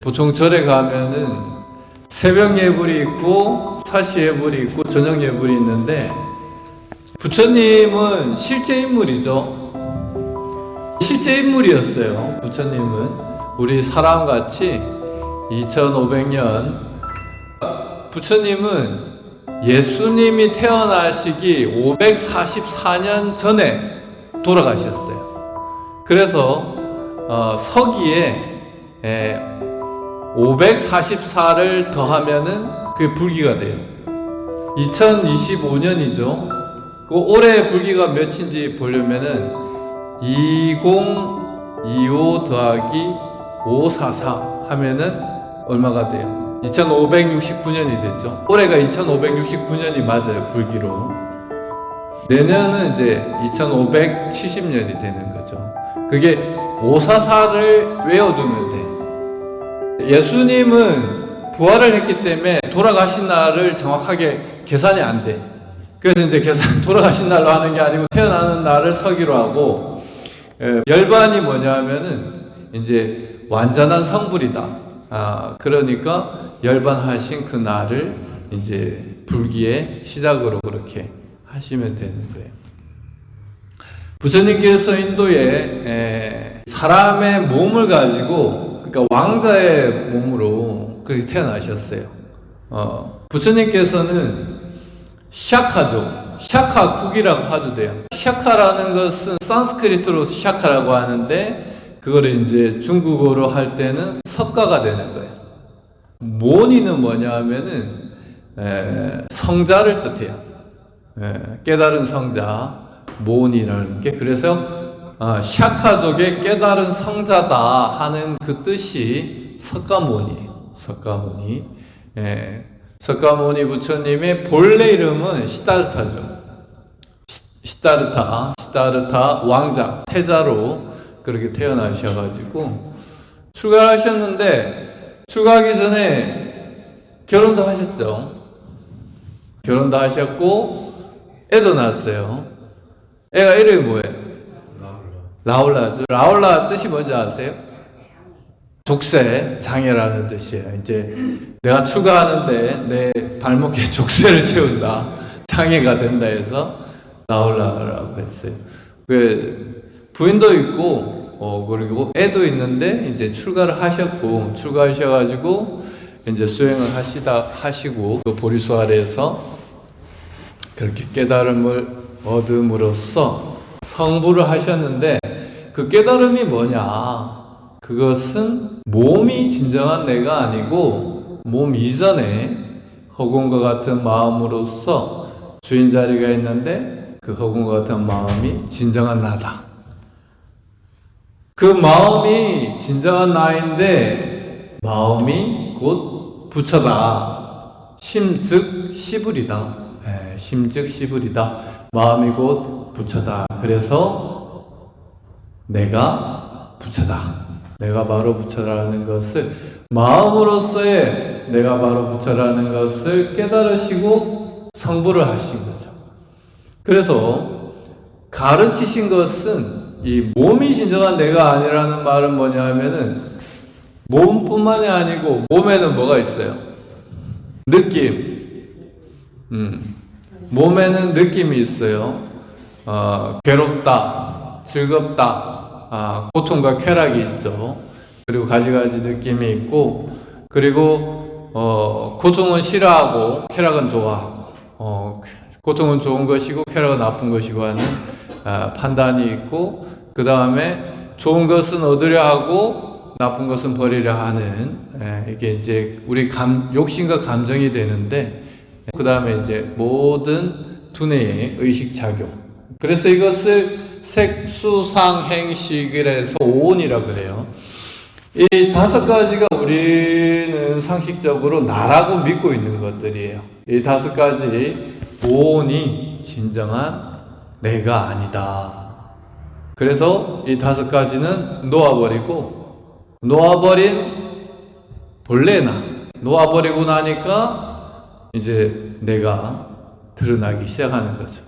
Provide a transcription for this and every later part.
보통 절에 가면은 새벽 예불이 있고 사시 예불이 있고 저녁 예불이 있는데, 부처님은 실제 인물이죠. 실제 인물이었어요. 부처님은 우리 사람같이 2500년, 부처님은 예수님이 태어나시기 544년 전에 돌아가셨어요. 그래서 서기에 544를 더하면은 그게 불기가 돼요. 2025년이죠. 그 올해 불기가 몇인지 보려면은 2025 더하기 544 하면은 얼마가 돼요? 2569년이 되죠. 올해가 2569년이 맞아요, 불기로. 내년은 이제 2570년이 되는 거죠. 그게 544를 외워두면 돼. 예수님은 부활을 했기 때문에 돌아가신 날을 정확하게 계산이 안 돼. 그래서 이제 돌아가신 날로 하는 게 아니고 태어나는 날을 서기로 하고, 열반이 뭐냐 하면은 이제 완전한 성불이다. 그러니까 열반하신 그 날을 이제 불기의 시작으로 그렇게 하시면 되는 거예요. 부처님께서 인도에 사람의 몸을 가지고, 그러니까 왕자의 몸으로 그렇게 태어나셨어요. 부처님께서는 샤카죠. 샤카국이라고 하도 돼요. 샤카라는 것은 산스크리트로 샤카라고 하는데, 그거를 이제 중국어로 할 때는 석가가 되는 거예요. 모니는 뭐냐 하면은 성자를 뜻해요. 깨달은 성자, 모니라는 게. 그래서 샤카족의 깨달은 성자다 하는 그 뜻이 석가모니예요. 석가모니. 석가모니 부처님의 본래 이름은 시다르타죠. 시다르타 왕자, 태자로 그렇게 태어나셔가지고 출가하셨는데, 출가하기 전에 결혼도 하셨죠. 결혼도 하셨고 애도 낳았어요. 애가 이름이 뭐예요? 라울라죠. 라울라 뜻이 뭔지 아세요? 족쇄, 장애라는 뜻이에요. 이제 내가 출가하는데 내 발목에 족쇄를 채운다, 장애가 된다 해서 라울라라고 했어요. 부인도 있고 그리고 애도 있는데 이제 출가를 하셨고, 출가하셔가지고 이제 수행을 하시고 그 보리수 아래에서 그렇게 깨달음을 얻음으로써 성불을 하셨는데, 그 깨달음이 뭐냐? 그것은 몸이 진정한 내가 아니고 몸 이전에 허공과 같은 마음으로서 주인 자리가 있는데, 그 허공과 같은 마음이 진정한 나다. 그 마음이 진정한 나인데 마음이 곧 부처다. 심즉 시불이다. 심즉 시불이다. 마음이 곧 부처다. 그래서 내가 부처다. 내가 바로 부처라는 것을, 마음으로서의 내가 바로 부처라는 것을 깨달으시고 성불을 하신 거죠. 그래서 가르치신 것은 이 몸이 진정한 내가 아니라는 말은 뭐냐 하면은, 몸뿐만이 아니고 몸에는 뭐가 있어요? 느낌. 몸에는 느낌이 있어요. 괴롭다, 즐겁다, 고통과 쾌락이 있죠. 그리고 가지가지 느낌이 있고, 그리고 고통은 싫어하고 쾌락은 좋아하고, 고통은 좋은 것이고 쾌락은 나쁜 것이고 하는 판단이 있고, 그 다음에 좋은 것은 얻으려 하고 나쁜 것은 버리려 하는, 이게 이제 우리 욕심과 감정이 되는데, 그 다음에 이제 모든 두뇌의 의식작용. 그래서 이것을 색수상행식이라서 오온이라고 그래요. 이 5가지가 우리는 상식적으로 나라고 믿고 있는 것들이에요. 이 5가지 오온이 진정한 내가 아니다. 그래서 이 5가지는 놓아버린 본래 나, 놓아버리고 나니까 이제 내가 드러나기 시작하는 거죠.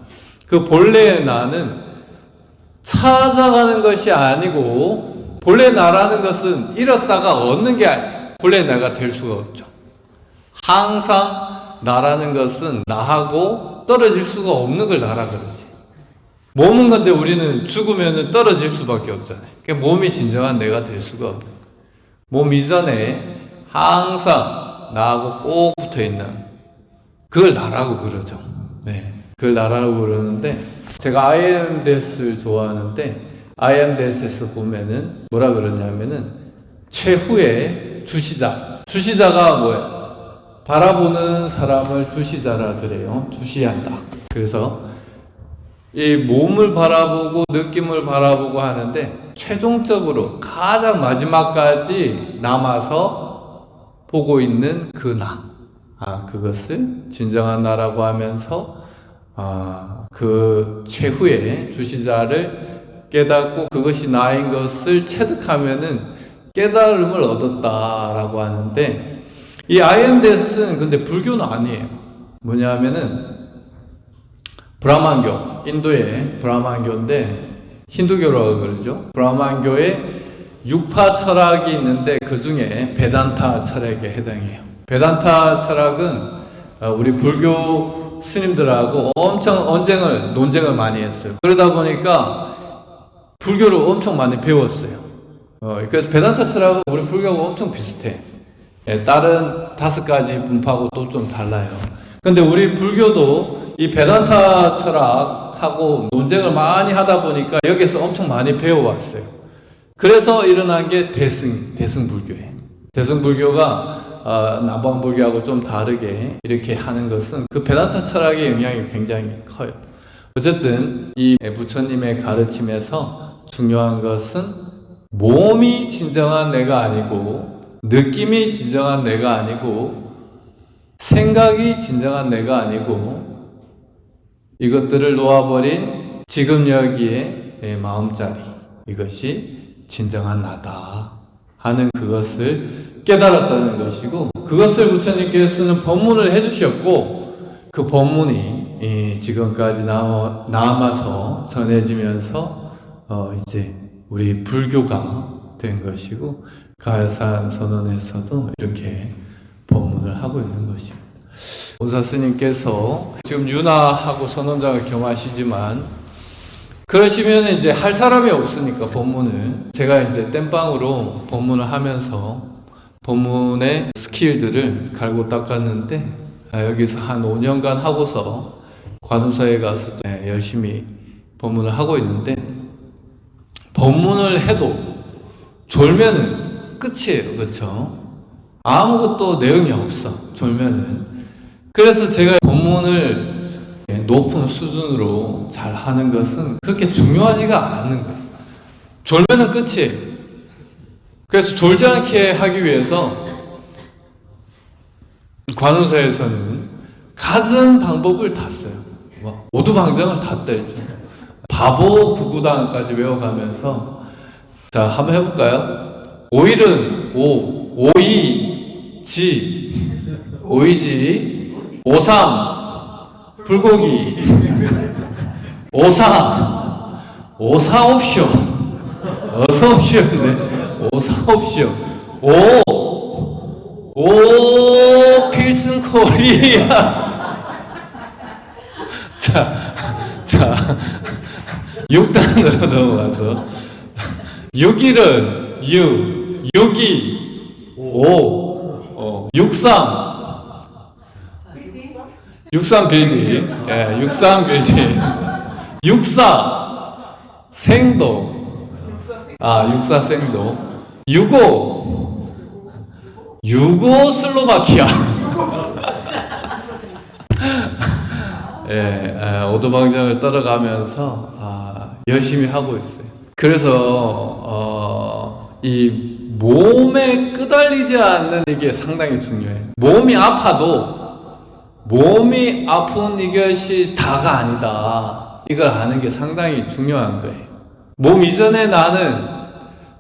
그 본래의 나는 찾아가는 것이 아니고, 본래 나라는 것은 잃었다가 얻는 게 본래 내가 될 수가 없죠. 항상 나라는 것은 나하고 떨어질 수가 없는 걸 나라 그러지. 몸은 근데 우리는 죽으면 떨어질 수밖에 없잖아요. 그러니까 몸이 진정한 내가 될 수가 없는 거예요. 몸 이전에 항상 나하고 꼭 붙어 있는 그걸 나라고 그러죠. 네, 그걸 나라고 그러는데 제가 IMDS를 좋아하는데 IMDS에서 보면은 뭐라 그러냐면은 최후의 주시자가 뭐예요? 바라보는 사람을 주시자라 그래요. 주시한다. 그래서 이 몸을 바라보고 느낌을 바라보고 하는데 최종적으로 가장 마지막까지 남아서 보고 있는 그 나. 그것을 진정한 나라고 하면서 그 최후의 주시자를 깨닫고 그것이 나인 것을 체득하면은 깨달음을 얻었다라고 하는데 이 IMDS는 근데 불교는 아니에요. 뭐냐면은 브라만교, 인도의 브라만교인데 힌두교라고 그러죠. 브라만교에 6파 철학이 있는데 그 중에 베단타 철학에 해당해요. 베단타 철학은 우리 불교 스님들하고 엄청 논쟁을 많이 했어요. 그러다 보니까 불교를 엄청 많이 배웠어요. 그래서 베단타 철학은 우리 불교하고 엄청 비슷해. 다른 5가지 분파하고 또 좀 달라요. 근데 우리 불교도 이 베단타 철학하고 논쟁을 많이 하다 보니까 여기서 엄청 많이 배워왔어요. 그래서 일어난 게 대승불교예요. 대승불교가 남방불교하고 좀 다르게 이렇게 하는 것은 그 베단타 철학의 영향이 굉장히 커요. 어쨌든 이 부처님의 가르침에서 중요한 것은 몸이 진정한 내가 아니고 느낌이 진정한 내가 아니고 생각이 진정한 내가 아니고 이것들을 놓아버린 지금 여기에 마음자리, 이것이 진정한 나다 하는 그것을 깨달았다는 것이고, 그것을 부처님께서는 법문을 해주셨고 그 법문이 지금까지 남아서 전해지면서 이제 우리 불교가 된 것이고, 가야산 선언에서도 이렇게 법문을 하고 있는 것입니다. 본사 스님께서 지금 윤화하고 선원장을 겸하시지만 그러시면 이제 할 사람이 없으니까 법문을 제가 이제 땜빵으로 법문을 하면서 법문의 스킬들을 갈고 닦았는데 여기서 한 5년간 하고서 관음사에 가서 열심히 법문을 하고 있는데 법문을 해도 졸면은 끝이에요. 그렇죠? 아무것도 내용이 없어. 졸면은. 그래서 제가 법문을 높은 수준으로 잘 하는 것은 그렇게 중요하지가 않은 거예요. 졸면은 끝이에요. 그래서 졸지 않게 하기 위해서 관음사에서는 갖은 방법을 다 써요. 오두방정을 다 떨죠. 바보 구구단까지 외워가면서 자, 한번 해볼까요? 오일은 오이지, 오삼, 불고기, 오사옵쇼, 오사옵쇼, 오 필승 코리아. 자, 6단으로 넘어가서 6일은 6이 63 빌딩, 63 빌딩, 64 생도, 64 생도, 65 슬로바키아. 오도방정을 떨어가면서 열심히 하고 있어요. 그래서 이 몸에 끄달리지 않는 이게 상당히 중요해요. 몸이 아픈 이것이 다가 아니다. 이걸 아는 게 상당히 중요한 거예요. 몸 이전에 나는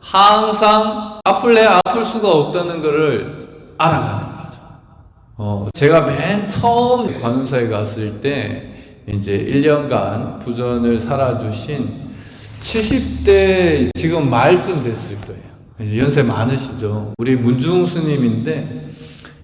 항상 아플 수가 없다는 것을 알아가는 거죠. 제가 맨 처음 관음사에 갔을 때 이제 1년간 부전을 살아주신 70대 지금 말쯤 됐을 거예요. 이제 연세 많으시죠. 우리 문중 스님인데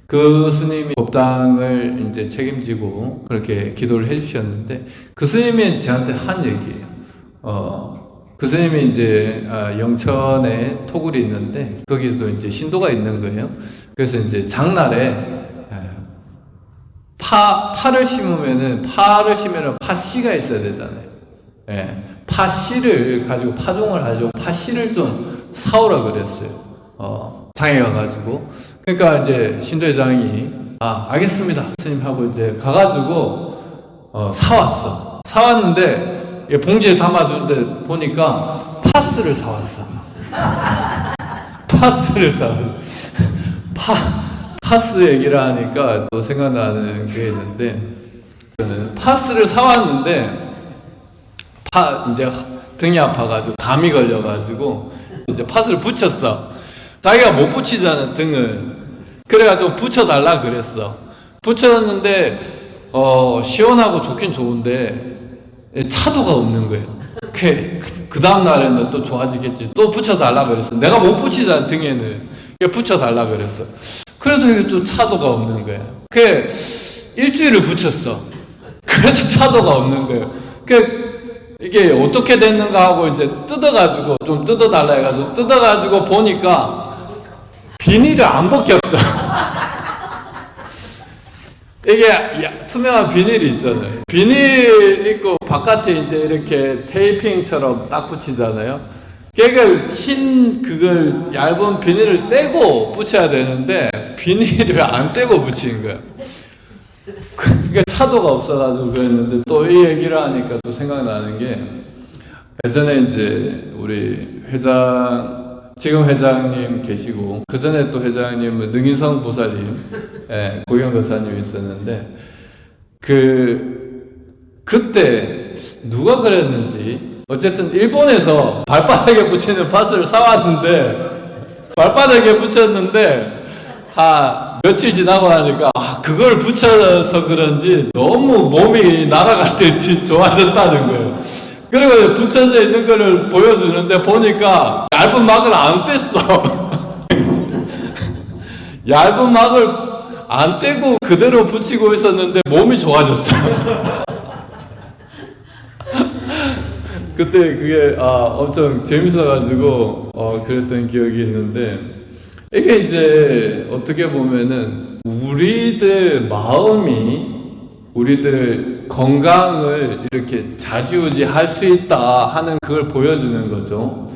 그 스님이 법당을 이제 책임지고 그렇게 기도를 해주셨는데 그 스님이 저한테 한 얘기예요. 그 스님이 이제 영천에 토굴이 있는데 거기도 이제 신도가 있는 거예요. 그래서 이제 장날에 파를 심으면은 파씨가 있어야 되잖아요. 예, 파씨를 가지고 파종을 하려고 파씨를 좀 사오라 그랬어요. 장에 가가지고. 그러니까 이제 신도회장이 알겠습니다 스님 하고 이제 가가지고 사왔어. 사왔는데 봉지에 담아주는데 보니까 파스를 사왔어. 파스를 사왔어. 파스 얘기를 하니까 또 생각나는 게 있는데, 파스를 사왔는데, 이제 등이 아파가지고, 담이 걸려가지고, 이제 파스를 붙였어. 자기가 못 붙이잖아, 등을. 그래가지고 붙여달라 그랬어. 붙였는데, 시원하고 좋긴 좋은데, 차도가 없는 거예요. 그 다음날에는 또 좋아지겠지. 또 붙여달라 그랬어. 내가 못 붙이잖아, 등에는. 붙여달라 그랬어. 그래도 이게 또 차도가 없는 거예요. 그 일주일을 붙였어. 그래도 차도가 없는 거예요. 이게 어떻게 됐는가 하고 이제 뜯어가지고 좀 뜯어달라 해가지고 뜯어가지고 보니까 비닐을 안 벗겼어. 이게 투명한 비닐이 있잖아요. 비닐 있고 바깥에 이제 이렇게 테이핑처럼 딱 붙이잖아요. 걔가 그걸 얇은 비닐을 떼고 붙여야 되는데 비닐을 안 떼고 붙인 거야. 그러니까 차도가 없어가지고 그랬는데 또 이 얘기를 하니까 또 생각나는 게 예전에 이제 우리 지금 회장님 계시고 그 전에 또 회장님은 능인성 보살님, 고경거사님이 있었는데 그때 누가 그랬는지 어쨌든 일본에서 발바닥에 붙이는 파스를 사왔는데 발바닥에 붙였는데 며칠 지나고 나니까 그걸 붙여서 그런지 너무 몸이 날아갈 때 좋아졌다는 거예요. 그리고 붙여져 있는 거를 보여주는데 보니까 얇은 막을 안 뗐어. 얇은 막을 안 떼고 그대로 붙이고 있었는데 몸이 좋아졌어. 그때 그게 엄청 재밌어가지고 그랬던 기억이 있는데 이게 이제 어떻게 보면은 우리들 마음이 우리들 건강을 이렇게 좌지우지할 수 있다 하는 그걸 보여주는 거죠.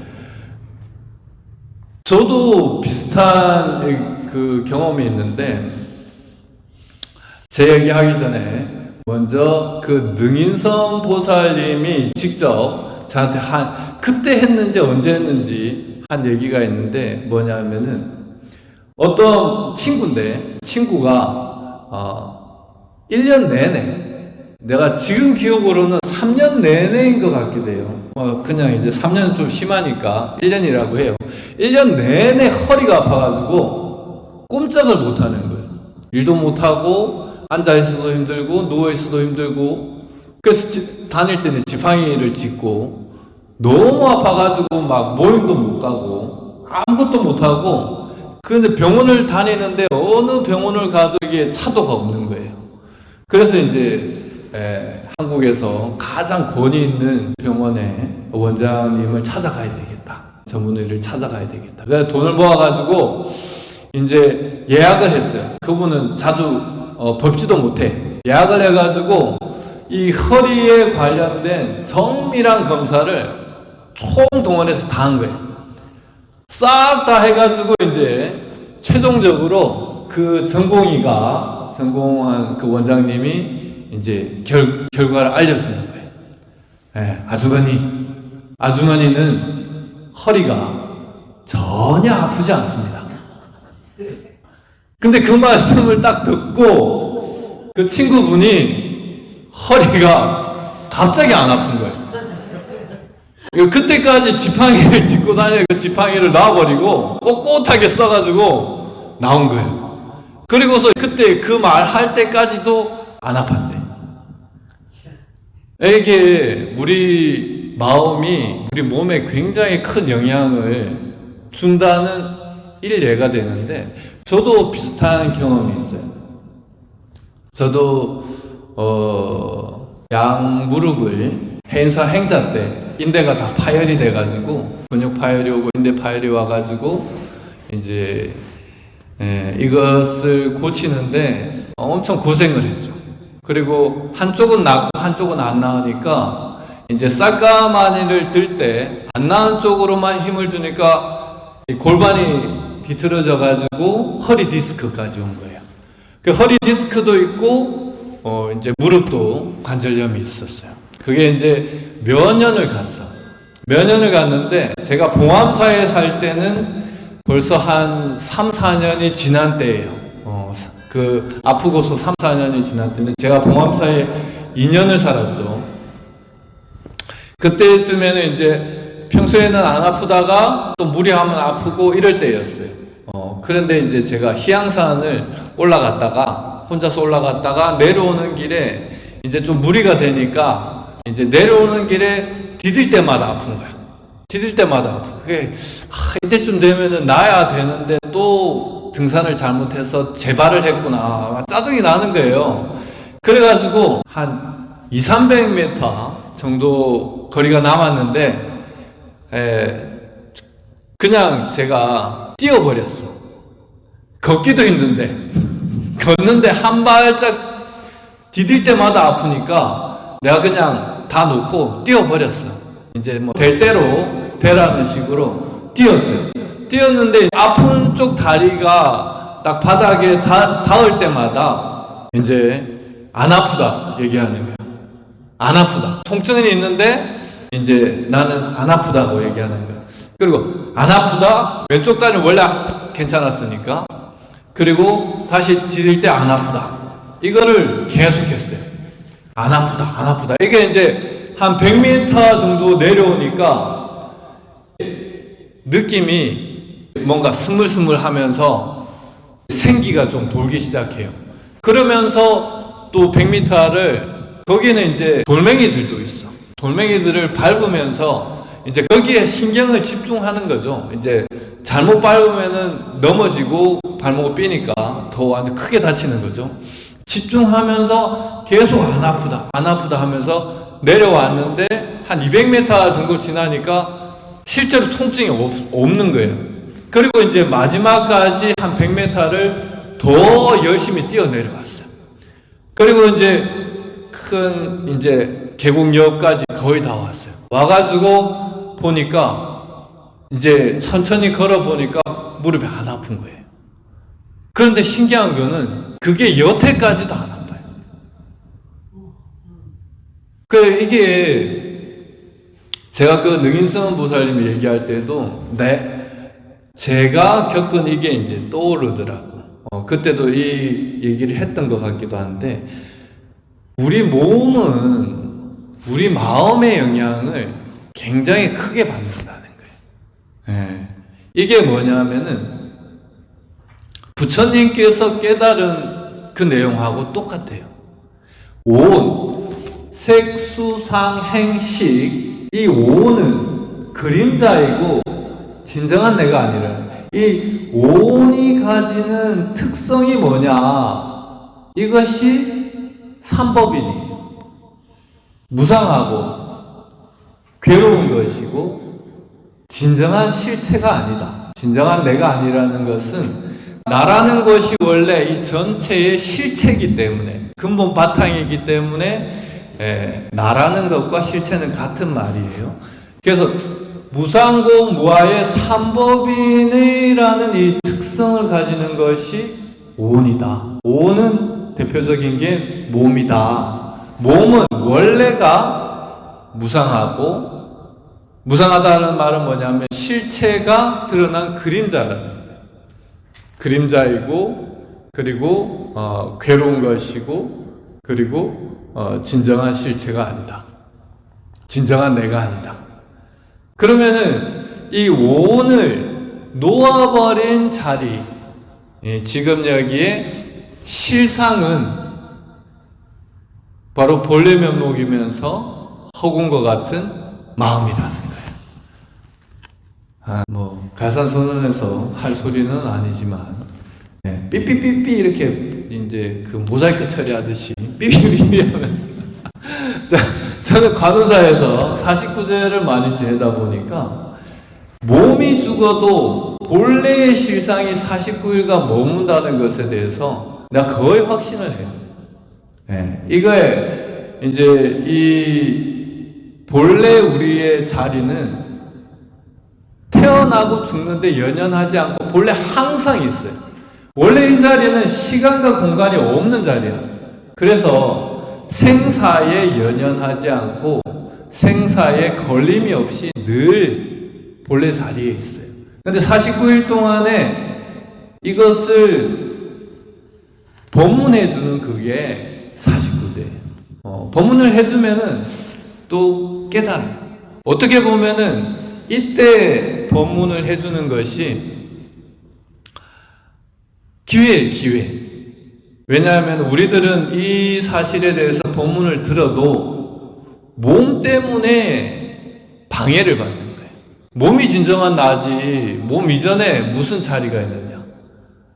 저도 비슷한 그 경험이 있는데 제 얘기하기 전에 먼저 그 능인성 보살님이 직접 저한테 그때 했는지 언제 했는지 한 얘기가 있는데 뭐냐면은 어떤 친구가 1년 내내 내가 지금 기억으로는 3년 내내인 것 같기도 해요. 그냥 이제 3년은 좀 심하니까 1년이라고 해요. 1년 내내 허리가 아파가지고 꼼짝을 못 하는 거예요. 일도 못 하고 앉아있어도 힘들고 누워있어도 힘들고 그래서 다닐 때는 지팡이를 짚고 너무 아파가지고 막 모임도 못 가고 아무것도 못 하고 그런데 병원을 다니는데 어느 병원을 가도 이게 차도가 없는 거예요. 그래서 이제 한국에서 가장 권위 있는 병원에 원장님을 찾아가야 되겠다. 전문의를 찾아가야 되겠다. 그래서 돈을 모아가지고 이제 예약을 했어요. 그분은 자주 밟지도 못해. 예약을 해가지고 이 허리에 관련된 정밀한 검사를 총동원해서 다 한 거예요. 싹 다 해가지고 이제 최종적으로 그 전공한 그 원장님이 이제 결과를 알려주는 거예요. 아주머니는 허리가 전혀 아프지 않습니다. 근데 그 말씀을 딱 듣고 그 친구분이 허리가 갑자기 안 아픈 거예요. 그때까지 지팡이를 짚고 다니는 그 지팡이를 놔버리고 꼿꼿하게 써가지고 나온 거예요. 그리고서 그때 그 말 할 때까지도 안 아팠대. 이게 우리 마음이 우리 몸에 굉장히 큰 영향을 준다는 일례가 되는데, 저도 비슷한 경험이 있어요. 저도 양 무릎을 행사 때 인대가 다 파열이 돼가지고, 근육 파열이 오고 인대 파열이 와가지고 이제 이것을 고치는데 엄청 고생을 했죠. 그리고 한쪽은 낫고 한쪽은 안 나으니까 이제 쌀가마니를 들 때 안 나은 쪽으로만 힘을 주니까 골반이 뒤틀어져 가지고 허리 디스크까지 온 거예요. 그 허리 디스크도 있고 이제 무릎도 관절염이 있었어요. 그게 이제 몇 년을 갔어. 몇 년을 갔는데, 제가 봉암사에 살 때는 벌써 한 3, 4년이 지난 때예요. 그 아프고서 3, 4년이 지난 때는 제가 봉암사에 2년을 살았죠. 그때쯤에는 이제 평소에는 안 아프다가 또 무리하면 아프고 이럴 때였어요. 그런데 이제 제가 희양산을 올라갔다가, 혼자서 올라갔다가 내려오는 길에 이제 좀 무리가 되니까 이제 내려오는 길에 디딜 때마다 아픈 거야. 디딜 때마다 아픈 거야. 그게 이때쯤 되면은 나야 되는데 또 등산을 잘못해서 재발을 했구나. 짜증이 나는 거예요. 그래가지고 한 200-300m 정도 거리가 남았는데 그냥 제가 뛰어버렸어. 걷기도 힘든데 걷는데 한 발짝 디딜 때마다 아프니까 내가 그냥 다 놓고 뛰어버렸어. 이제 뭐 될 대로 되라는 식으로 뛰었어요. 뛰었는데 아픈 쪽 다리가 딱 바닥에 닿을 때마다 이제 안 아프다 얘기하는 거야. 안 아프다. 통증은 있는데 이제 나는 안 아프다고 얘기하는 거야. 그리고 안 아프다. 왼쪽 다리는 원래 괜찮았으니까. 그리고 다시 디딜 때 안 아프다. 이거를 계속했어요. 안 아프다, 안 아프다. 이게 이제 한 100m 정도 내려오니까 느낌이 뭔가 스물스물하면서 생기가 좀 돌기 시작해요. 그러면서 또 100m를 거기는 이제 돌멩이들도 있어. 돌멩이들을 밟으면서 이제 거기에 신경을 집중하는 거죠. 이제 잘못 밟으면은 넘어지고 발목을 삐니까 더 완전 크게 다치는 거죠. 집중하면서 계속 안 아프다, 안 아프다 하면서 내려왔는데 한 200m 정도 지나니까 실제로 통증이 없는 거예요. 그리고 이제 마지막까지 한 100m를 더 열심히 뛰어 내려왔어요. 그리고 이제 큰 이제 계곡역까지 거의 다 왔어요. 와가지고 보니까 이제 천천히 걸어 보니까 무릎이 안 아픈 거예요. 그런데 신기한 거는 그게 여태까지도 안 아파요. 이게 제가 그 능인성 보살님이 얘기할 때도 제가 겪은 이게 이제 떠오르더라고. 그때도 이 얘기를 했던 것 같기도 한데, 우리 몸은 우리 마음의 영향을 굉장히 크게 받는다는 거예요. 이게 뭐냐면은 부처님께서 깨달은 그 내용하고 똑같아요. 온, 색수상행식, 이 오는 그림자이고 진정한 내가 아니라, 이 오온이 가지는 특성이 뭐냐? 이것이 삼법이니 무상하고 괴로운 것이고 진정한 실체가 아니다. 진정한 내가 아니라는 것은 나라는 것이 원래 이 전체의 실체이기 때문에, 근본 바탕이기 때문에 나라는 것과 실체는 같은 말이에요. 그래서 무상공 무아의 삼법인이라는 이 특성을 가지는 것이 오온이다. 오온은 대표적인 게 몸이다. 몸은 원래가 무상하고, 무상하다는 말은 뭐냐면 실체가 드러난 그림자라는 거예요. 그림자이고, 그리고 괴로운 것이고, 그리고 진정한 실체가 아니다. 진정한 내가 아니다. 그러면은 이 오온을 놓아버린 자리, 지금 여기에 실상은 바로 본래 면목이면서 허공과 같은 마음이라는 거예요. 가산선언에서 할 소리는 아니지만, 삐삐삐삐 이렇게 이제 그 모자이크 처리하듯이 삐삐삐삐 하면서. 자, 저는 간호사에서 49제를 많이 지내다 보니까 몸이 죽어도 본래의 실상이 49일간 머문다는 것에 대해서 내가 거의 확신을 해요. 이거에 이제 이 본래 우리의 자리는 태어나고 죽는데 연연하지 않고 본래 항상 있어요. 원래 이 자리는 시간과 공간이 없는 자리야. 그래서 생사에 연연하지 않고 생사에 걸림이 없이 늘 본래 자리에 있어요. 근데 49일 동안에 이것을 법문해 주는 그게 49제예요. 법문을 해주면은 또 깨달아요. 어떻게 보면은 이때 법문을 해주는 것이 기회. 왜냐하면 우리들은 이 사실에 대해서 법문을 들어도 몸 때문에 방해를 받는 거예요. 몸이 진정한 나지 몸 이전에 무슨 자리가 있느냐.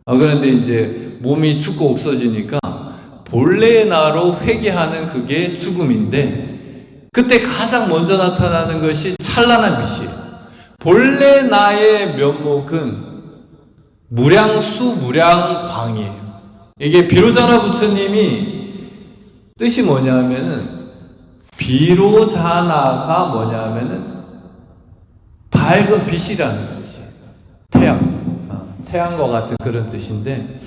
그런데 이제 몸이 죽고 없어지니까 본래의 나로 회귀하는 그게 죽음인데, 그때 가장 먼저 나타나는 것이 찬란한 빛이에요. 본래 나의 면목은 무량광이에요. 이게 비로자나 부처님이 뜻이 뭐냐면은, 비로자나가 뭐냐면은 밝은 빛이라는 뜻이에요. 태양과 같은 그런 뜻인데,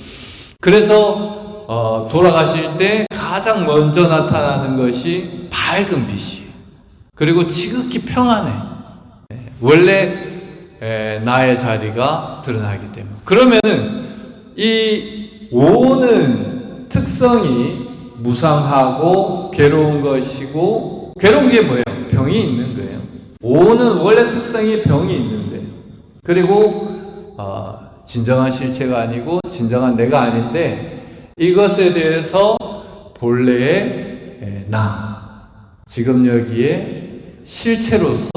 그래서 돌아가실 때 가장 먼저 나타나는 것이 밝은 빛이에요. 그리고 지극히 평안해. 원래 나의 자리가 드러나기 때문에. 그러면은 이 오는 특성이 무상하고 괴로운 것이고, 괴로운 게 뭐예요? 병이 있는 거예요. 오는 원래 특성이 병이 있는 거예요. 그리고 진정한 실체가 아니고 진정한 내가 아닌데, 이것에 대해서 본래의 나, 지금 여기에 실체로서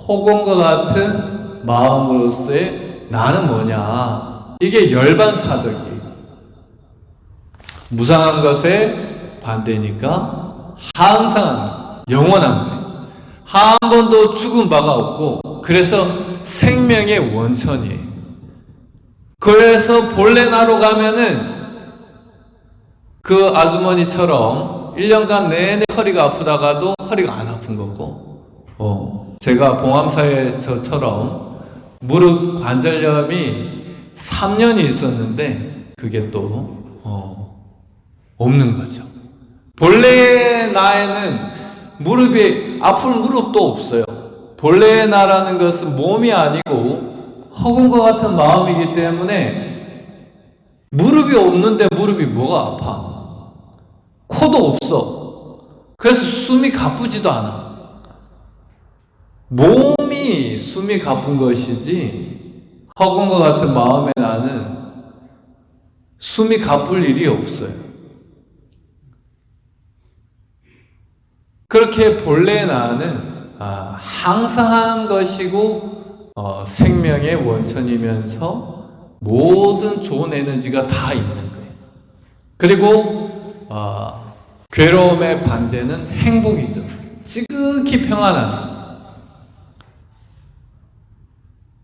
허공과 같은 마음으로서의 나는 뭐냐, 이게 열반사덕이에요. 무상한 것에 반대니까 항상 영원한 거예요. 한 번도 죽은 바가 없고, 그래서 생명의 원천이에요. 그래서 본래 나로 가면은 그 아주머니처럼 1년간 내내 허리가 아프다가도 허리가 안 아픈 거고, 제가 봉암사에서처럼 무릎 관절염이 3년이 있었는데 그게 또 없는 거죠. 본래의 나에는 무릎이 아플 무릎도 없어요. 본래의 나라는 것은 몸이 아니고 허공과 같은 마음이기 때문에 무릎이 없는데 무릎이 뭐가 아파? 코도 없어. 그래서 숨이 가쁘지도 않아. 몸이 숨이 가쁜 것이지 허공과 같은 마음의 나는 숨이 가쁠 일이 없어요. 그렇게 본래의 나는 항상한 것이고 생명의 원천이면서 모든 좋은 에너지가 다 있는 거예요. 그리고 괴로움의 반대는 행복이죠. 지극히 평안한.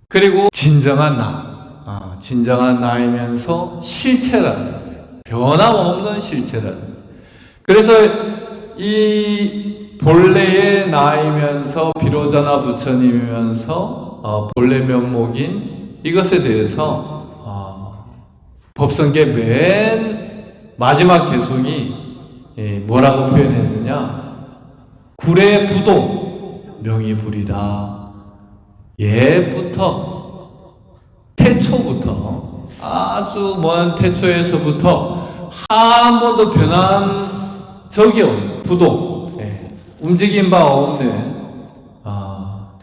그리고 진정한 나, 진정한 나이면서 실체라는 거예요. 변함없는 실체라는 거예요. 그래서 이 본래의 나이면서 비로자나 부처님이면서 본래 면목인 이것에 대해서 법성계 맨 마지막 개송이 뭐라고 표현했느냐? 구례부동 명의불이다. 예부터 태초부터 아주 먼 태초에서부터 한 번도 변한 적이 없는 부동, 움직임 바 없는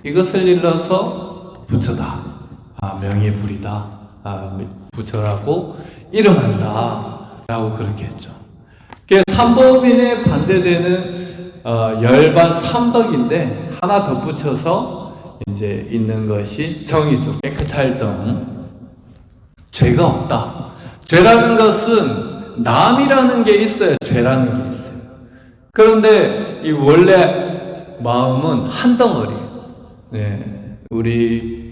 이것을 일러서 부처다. 명의불이다. 부처라고 이름한다. 라고 그렇게 했죠. 삼법인에 반대되는 열반 삼덕인데 하나 덧붙여서 이제 있는 것이 정이죠. 깨끗할 정. 죄가 없다. 죄라는 것은 남이라는 게 있어야 죄라는 게 있어요. 그런데 이 원래 마음은 한 덩어리. 네, 우리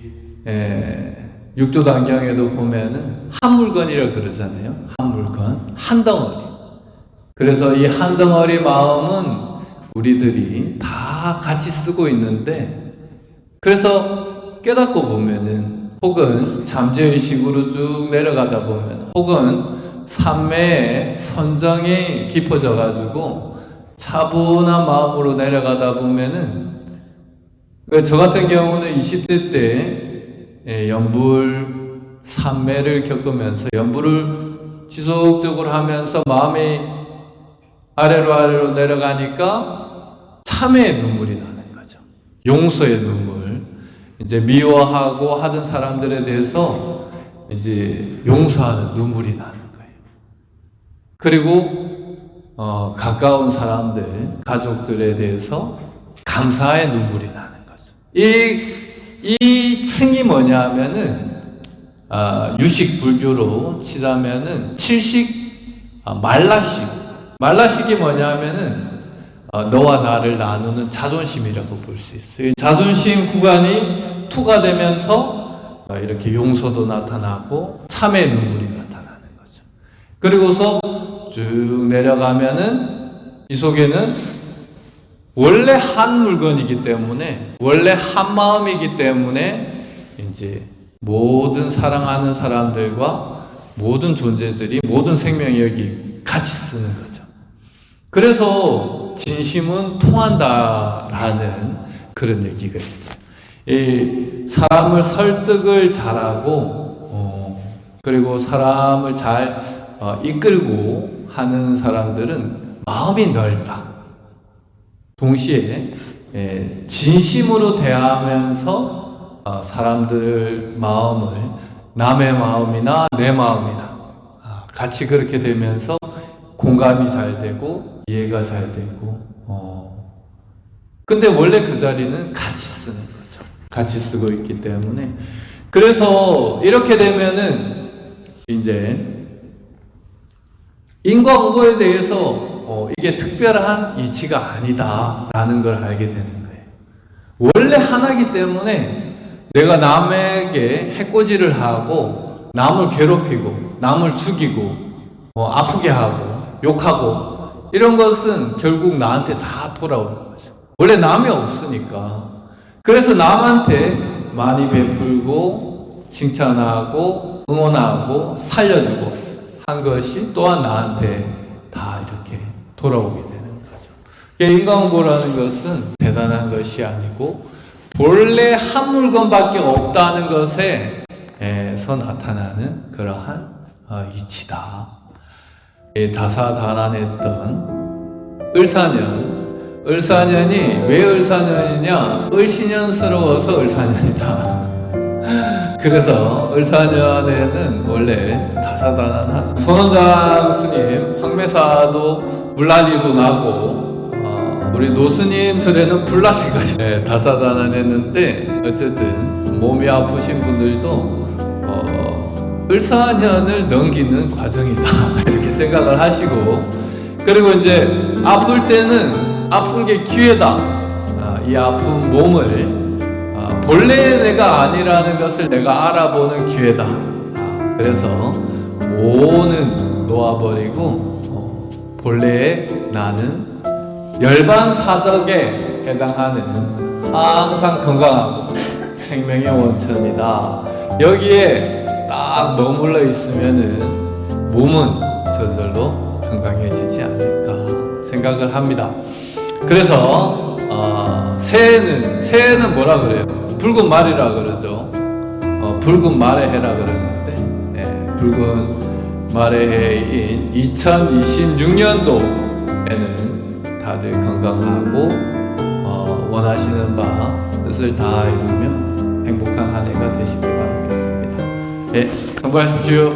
육조단경에도 보면은 한 물건이라 그러잖아요. 한 물건, 한 덩어리. 그래서 이 한 덩어리 마음은 우리들이 다 같이 쓰고 있는데, 그래서 깨닫고 보면은, 혹은 잠재의식으로 쭉 내려가다 보면, 혹은 삼매의 선정이 깊어져 가지고 차분한 마음으로 내려가다 보면은, 저 같은 경우는 20대 때 연불 삼매를 겪으면서 연불을 지속적으로 하면서 마음이 아래로 내려가니까 참회의 눈물이 나는 거죠. 용서의 눈물. 이제 미워하고 하던 사람들에 대해서 이제 용서하는 눈물이 나는 거예요. 그리고 가까운 사람들, 가족들에 대해서 감사의 눈물이 나는 거죠. 이 층이 뭐냐면은 유식 불교로 치자면은 칠식, 말라식이 뭐냐면은 너와 나를 나누는 자존심이라고 볼 수 있어요. 이 자존심 구간이 투과되면서 이렇게 용서도 나타나고 참의 눈물이 나타나는 거죠. 그리고서 쭉 내려가면은 이 속에는 원래 한 물건이기 때문에, 원래 한 마음이기 때문에 이제 모든 사랑하는 사람들과 모든 존재들이, 모든 생명이 여기 같이 쓰는 거죠. 그래서 진심은 통한다라는 그런 얘기가 있어요. 이 사람을 설득을 잘하고 그리고 사람을 잘 이끌고 하는 사람들은 마음이 넓다. 동시에 진심으로 대하면서 사람들 마음을, 남의 마음이나 내 마음이나 같이 그렇게 되면서 공감이 잘 되고 이해가 잘 되고 근데 원래 그 자리는 같이 쓰는 거죠. 같이 쓰고 있기 때문에. 그래서 이렇게 되면은 이제 인과응보에 대해서 이게 특별한 이치가 아니다라는 걸 알게 되는 거예요. 원래 하나이기 때문에 내가 남에게 해코지를 하고 남을 괴롭히고 남을 죽이고 아프게 하고 욕하고 이런 것은 결국 나한테 다 돌아오는 거죠. 원래 남이 없으니까. 그래서 남한테 많이 베풀고 칭찬하고 응원하고 살려주고 한 것이 또한 나한테 다 이렇게 돌아오게 되는 거죠. 인과응보라는 것은 대단한 것이 아니고 본래 한 물건밖에 없다는 것에서 나타나는 그러한 이치다. 다사다난했던 을사년이 왜 을사년이냐? 을신년스러워서 을사년이다. 그래서 을사년에는 원래 다사다난하죠. 선원장 스님, 황매사도 물난리도 나고 우리 노스님 절에는 불난리까지 다사다난했는데 어쨌든 몸이 아프신 분들도 을사년을 넘기는 과정이다 이렇게 생각을 하시고, 그리고 이제 아플 때는 아픈 게 기회다. 이 아픈 몸을 본래 내가 아니라는 것을 내가 알아보는 기회다. 그래서 오는 놓아버리고 본래의 나는 열반사덕에 해당하는 항상 건강하고 생명의 원천이다. 여기에 딱 머물러 있으면은 몸은 저절로 건강해지지 않을까 생각을 합니다. 그래서 새해는 뭐라 그래요? 붉은 말이라 그러죠. 붉은 말의 해라 그러는데 붉은 말의 해인 2026년도에는 다들 건강하고 원하시는 바 뜻을 다 이루며 행복한 한 해가 되시길 바라겠습니다. 성공하십시오.